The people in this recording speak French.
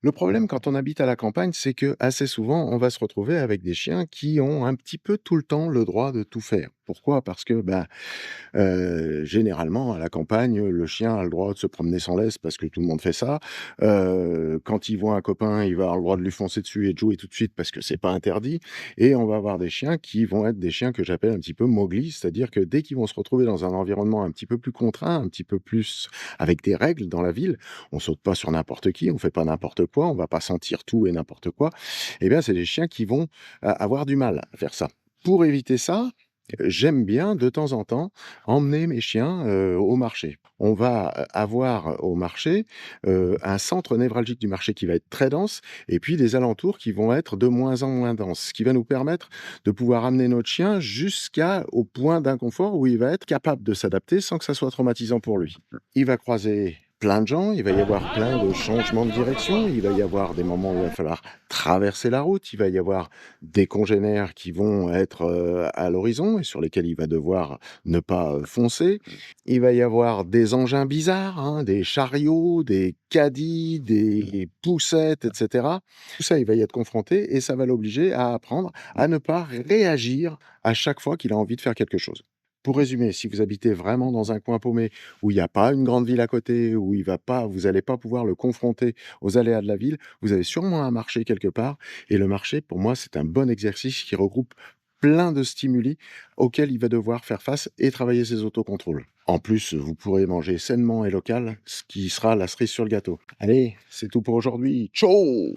Le problème quand on habite à la campagne, c'est que assez souvent, on va se retrouver avec des chiens qui ont un petit peu tout le temps le droit de tout faire. Pourquoi? Parce que, généralement, à la campagne, le chien a le droit de se promener sans laisse parce que tout le monde fait ça. Quand il voit un copain, il va avoir le droit de lui foncer dessus et de jouer tout de suite parce que c'est pas interdit. Et on va avoir des chiens qui vont être des chiens que j'appelle un petit peu Mowgli, c'est-à-dire que dès qu'ils vont se retrouver dans un environnement un petit peu plus contraint, un petit peu plus avec des règles dans la ville, on saute pas sur n'importe qui, on fait pas n'importe quoi, on va pas sentir tout et n'importe quoi. Eh bien, c'est des chiens qui vont avoir du mal à faire ça. Pour éviter ça, j'aime bien de temps en temps emmener mes chiens, au marché. On va, avoir au marché, un centre névralgique du marché qui va être très dense et puis des alentours qui vont être de moins en moins denses. Ce qui va nous permettre de pouvoir amener notre chien jusqu'au point d'inconfort où il va être capable de s'adapter sans que ça soit traumatisant pour lui. Il va croiser plein de gens, il va y avoir plein de changements de direction, il va y avoir des moments où il va falloir traverser la route, il va y avoir des congénères qui vont être, à l'horizon et sur lesquels il va devoir ne pas, foncer. Il va y avoir des engins bizarres, hein, des chariots, des caddies, des poussettes et cetera. Tout ça, il va y être confronté et ça va l'obliger à apprendre à ne pas réagir à chaque fois qu'il a envie de faire quelque chose. Pour résumer, si vous habitez vraiment dans un coin paumé où il y a pas une grande ville à côté, où il va pas vous allez pas pouvoir le confronter aux aléas de la ville, vous avez sûrement un marché quelque part et le marché, pour moi, c'est un bon exercice qui regroupe plein de stimuli auxquels il va devoir faire face et travailler ses autocontrôles. En plus, vous pourrez manger sainement et local, ce qui sera la cerise sur le gâteau. Allez, c'est tout pour aujourd'hui. Ciao!